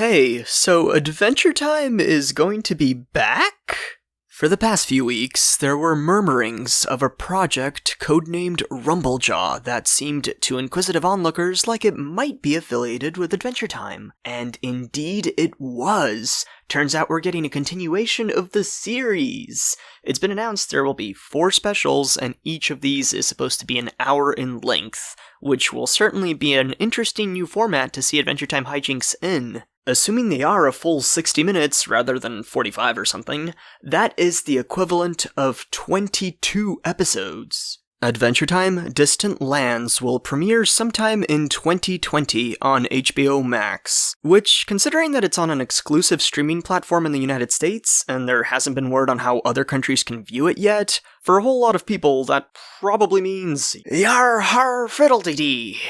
Hey, so Adventure Time is going to be back? For the past few weeks, there were murmurings of a project codenamed Rumblejaw that seemed to inquisitive onlookers like it might be affiliated with Adventure Time. And indeed it was. Turns out we're getting a continuation of the series. It's been announced there will be 4 specials, and each of these is supposed to be an hour in length, which will certainly be an interesting new format to see Adventure Time hijinks in. Assuming they are a full 60 minutes rather than 45 or something, that is the equivalent of 22 episodes. Adventure Time Distant Lands will premiere sometime in 2020 on HBO Max, which, considering that it's on an exclusive streaming platform in the United States, and there hasn't been word on how other countries can view it yet, for a whole lot of people that probably means yar har fiddle-dee-dee.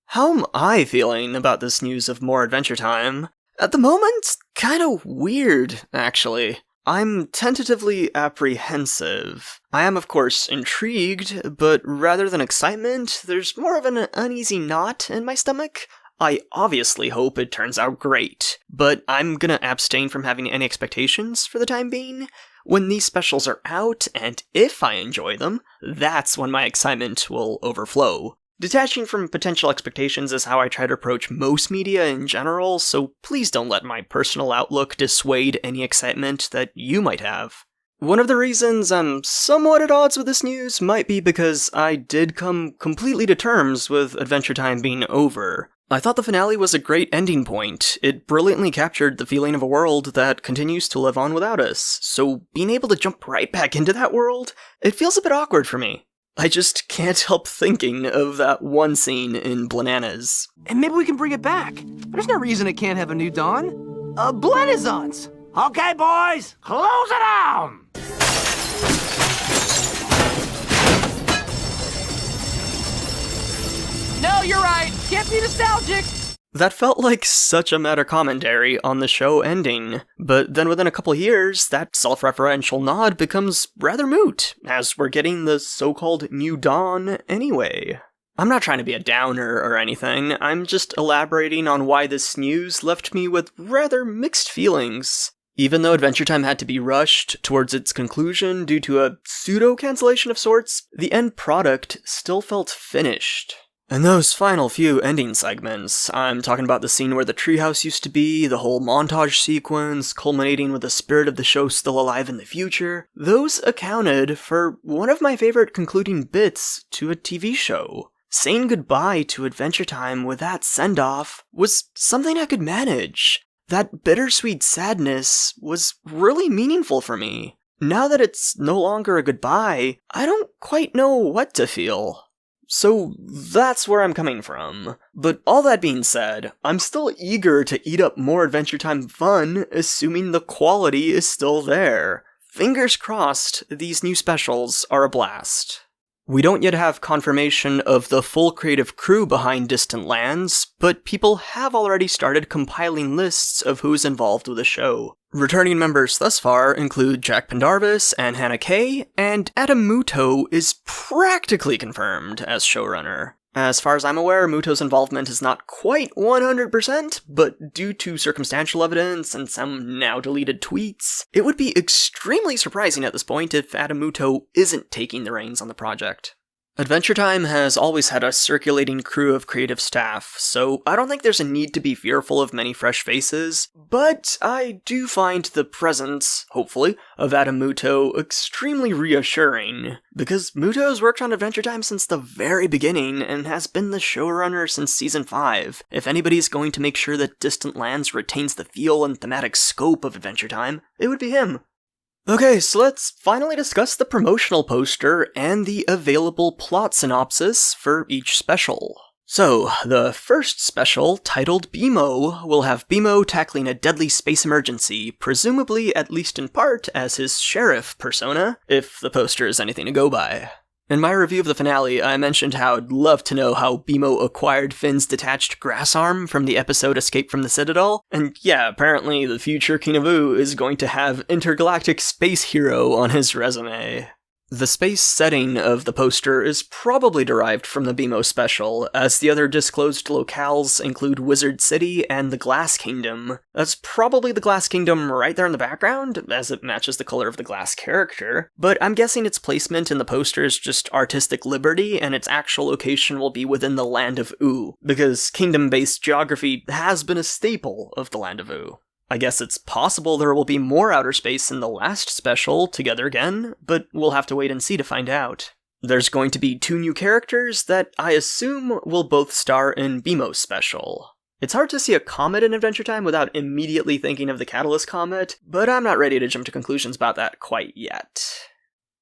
How am I feeling about this news of more Adventure Time? At the moment, kinda weird, actually. I'm tentatively apprehensive. I am, of course, intrigued, but rather than excitement, there's more of an uneasy knot in my stomach. I obviously hope it turns out great, but I'm gonna abstain from having any expectations for the time being. When these specials are out, and if I enjoy them, that's when my excitement will overflow. Detaching from potential expectations is how I try to approach most media in general, so please don't let my personal outlook dissuade any excitement that you might have. One of the reasons I'm somewhat at odds with this news might be because I did come completely to terms with Adventure Time being over. I thought the finale was a great ending point. It brilliantly captured the feeling of a world that continues to live on without us, so being able to jump right back into that world, it feels a bit awkward for me. I just can't help thinking of that one scene in Bananas. And maybe we can bring it back. There's no reason it can't have a new dawn. Blenizons! Okay, boys, close it down! No, you're right. Can't be nostalgic. That felt like such a meta commentary on the show ending, but then within a couple years, that self-referential nod becomes rather moot, as we're getting the so-called New Dawn anyway. I'm not trying to be a downer or anything, I'm just elaborating on why this news left me with rather mixed feelings. Even though Adventure Time had to be rushed towards its conclusion due to a pseudo-cancellation of sorts, the end product still felt finished. And those final few ending segments, I'm talking about the scene where the treehouse used to be, the whole montage sequence, culminating with the spirit of the show still alive in the future, those accounted for one of my favorite concluding bits to a TV show. Saying goodbye to Adventure Time with that send-off was something I could manage. That bittersweet sadness was really meaningful for me. Now that it's no longer a goodbye, I don't quite know what to feel. So that's where I'm coming from. But all that being said, I'm still eager to eat up more Adventure Time fun, assuming the quality is still there. Fingers crossed, these new specials are a blast. We don't yet have confirmation of the full creative crew behind Distant Lands, but people have already started compiling lists of who's involved with the show. Returning members thus far include Jack Pendarvis and Hannah Kay, and Adam Muto is practically confirmed as showrunner. As far as I'm aware, Muto's involvement is not quite 100%, but due to circumstantial evidence and some now deleted tweets, it would be extremely surprising at this point if Adam Muto isn't taking the reins on the project. Adventure Time has always had a circulating crew of creative staff, so I don't think there's a need to be fearful of many fresh faces, but I do find the presence, hopefully, of Adam Muto extremely reassuring, because Muto's worked on Adventure Time since the very beginning and has been the showrunner since Season 5. If anybody's going to make sure that Distant Lands retains the feel and thematic scope of Adventure Time, it would be him. Okay, so let's finally discuss the promotional poster and the available plot synopsis for each special. So, the first special, titled BMO, will have BMO tackling a deadly space emergency, presumably at least in part as his sheriff persona, if the poster is anything to go by. In my review of the finale, I mentioned how I'd love to know how BMO acquired Finn's detached grass arm from the episode Escape from the Citadel, and yeah, apparently the future King of Ooh is going to have Intergalactic Space Hero on his resume. The space setting of the poster is probably derived from the BMO special, as the other disclosed locales include Wizard City and the Glass Kingdom. That's probably the Glass Kingdom right there in the background, as it matches the color of the glass character, but I'm guessing its placement in the poster is just artistic liberty, and its actual location will be within the Land of Oo, because kingdom-based geography has been a staple of the Land of Oo. I guess it's possible there will be more outer space in the last special, Together Again, but we'll have to wait and see to find out. There's going to be 2 new characters that I assume will both star in BMO's special. It's hard to see a comet in Adventure Time without immediately thinking of the Catalyst Comet, but I'm not ready to jump to conclusions about that quite yet.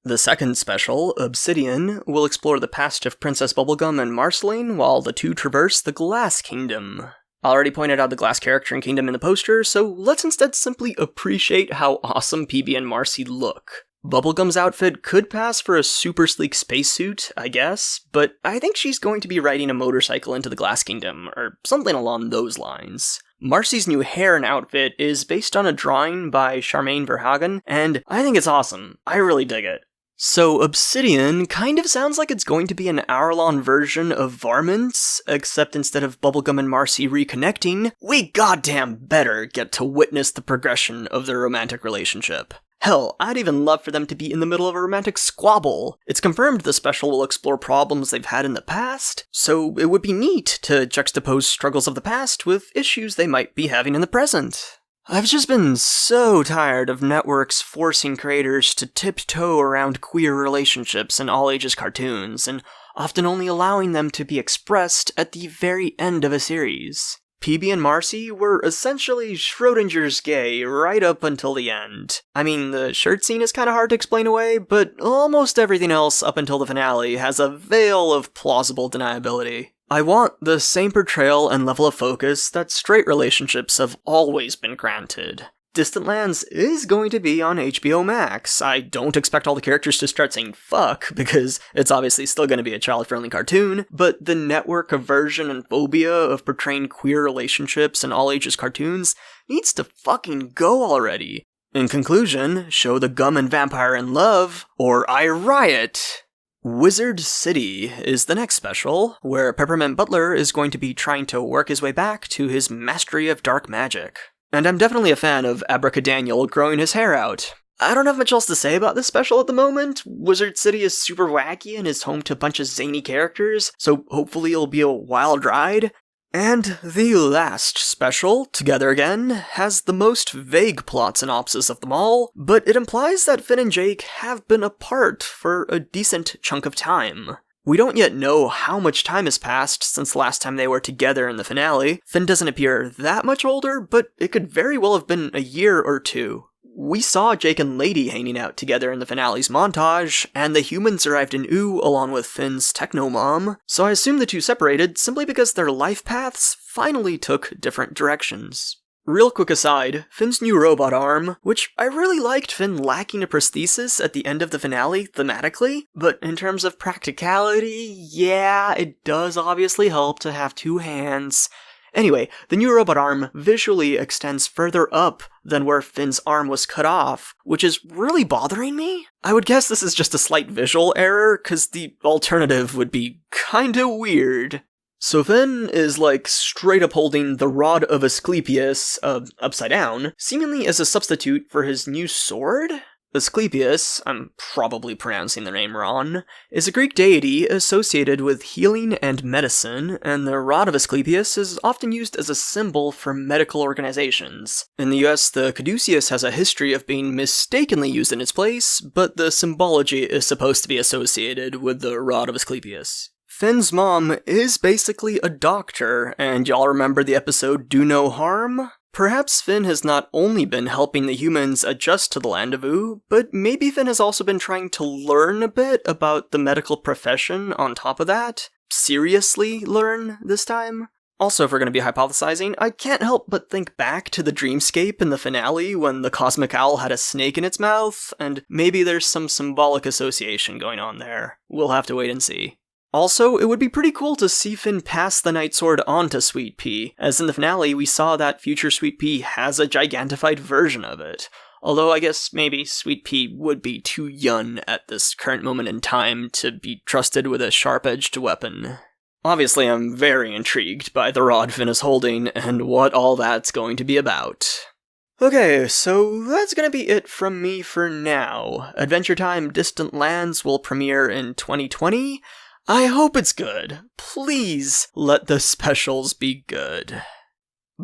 The second special, Obsidian, will explore the past of Princess Bubblegum and Marceline while the two traverse the Glass Kingdom. I already pointed out the glass character and kingdom in the poster, so let's instead simply appreciate how awesome PB and Marcy look. Bubblegum's outfit could pass for a super sleek spacesuit, I guess, but I think she's going to be riding a motorcycle into the Glass Kingdom, or something along those lines. Marcy's new hair and outfit is based on a drawing by Charmaine Verhagen, and I think it's awesome. I really dig it. So Obsidian kind of sounds like it's going to be an hour-long version of Varmints, except instead of Bubblegum and Marcy reconnecting, we goddamn better get to witness the progression of their romantic relationship. Hell, I'd even love for them to be in the middle of a romantic squabble. It's confirmed the special will explore problems they've had in the past, so it would be neat to juxtapose struggles of the past with issues they might be having in the present. I've just been so tired of networks forcing creators to tiptoe around queer relationships in all-ages cartoons, and often only allowing them to be expressed at the very end of a series. PB and Marcy were essentially Schrodinger's gay right up until the end. I mean, the shirt scene is kinda hard to explain away, but almost everything else up until the finale has a veil of plausible deniability. I want the same portrayal and level of focus that straight relationships have always been granted. Distant Lands is going to be on HBO Max. I don't expect all the characters to start saying fuck, because it's obviously still going to be a child-friendly cartoon, but the network aversion and phobia of portraying queer relationships in all-ages cartoons needs to fucking go already. In conclusion, show the gum and vampire in love, or I riot! Wizard City is the next special, where Peppermint Butler is going to be trying to work his way back to his mastery of dark magic. And I'm definitely a fan of Abracadaniel growing his hair out. I don't have much else to say about this special at the moment. Wizard City is super wacky and is home to a bunch of zany characters, so hopefully it'll be a wild ride. And the last special, Together Again, has the most vague plot synopsis of them all, but it implies that Finn and Jake have been apart for a decent chunk of time. We don't yet know how much time has passed since the last time they were together in the finale. Finn doesn't appear that much older, but it could very well have been a year or two. We saw Jake and Lady hanging out together in the finale's montage, and the humans arrived in Oo along with Finn's techno-mom, so I assume the two separated simply because their life paths finally took different directions. Real quick aside, Finn's new robot arm, which I really liked Finn lacking a prosthesis at the end of the finale thematically, but in terms of practicality, yeah, it does obviously help to have 2 hands. Anyway, the new robot arm visually extends further up than where Finn's arm was cut off, which is really bothering me. I would guess this is just a slight visual error, cause the alternative would be kinda weird. So Finn is like straight up holding the Rod of Asclepius, upside down, seemingly as a substitute for his new sword? Asclepius, I'm probably pronouncing the name wrong, is a Greek deity associated with healing and medicine, and the Rod of Asclepius is often used as a symbol for medical organizations. In the US, the caduceus has a history of being mistakenly used in its place, but the symbology is supposed to be associated with the Rod of Asclepius. Finn's mom is basically a doctor, and y'all remember the episode Do No Harm? Perhaps Finn has not only been helping the humans adjust to the Land of Oo, but maybe Finn has also been trying to learn a bit about the medical profession on top of that. Seriously learn this time? Also, if we're going to be hypothesizing, I can't help but think back to the dreamscape in the finale when the cosmic owl had a snake in its mouth, and maybe there's some symbolic association going on there. We'll have to wait and see. Also, it would be pretty cool to see Finn pass the Night Sword on to Sweet Pea, as in the finale we saw that future Sweet Pea has a gigantified version of it. Although I guess maybe Sweet Pea would be too young at this current moment in time to be trusted with a sharp-edged weapon. Obviously, I'm very intrigued by the rod Finn is holding and what all that's going to be about. Okay, so that's gonna be it from me for now. Adventure Time Distant Lands will premiere in 2020. I hope it's good. Please let the specials be good.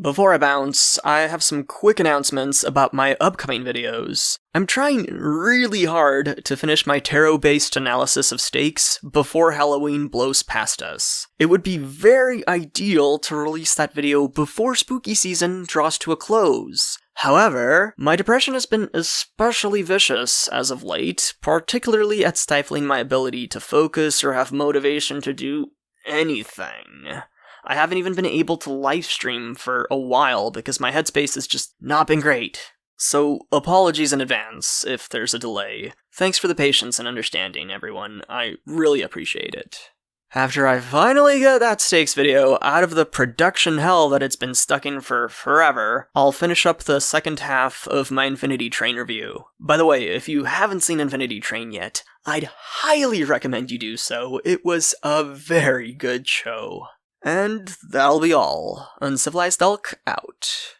Before I bounce, I have some quick announcements about my upcoming videos. I'm trying really hard to finish my tarot-based analysis of stakes before Halloween blows past us. It would be very ideal to release that video before spooky season draws to a close. However, my depression has been especially vicious as of late, particularly at stifling my ability to focus or have motivation to do anything. I haven't even been able to livestream for a while because my headspace has just not been great. So, apologies in advance if there's a delay. Thanks for the patience and understanding, everyone. I really appreciate it. After I finally get that stakes video out of the production hell that it's been stuck in for forever, I'll finish up the second half of my Infinity Train review. By the way, if you haven't seen Infinity Train yet, I'd highly recommend you do so. It was a very good show. And that'll be all. Uncivilized Elk out.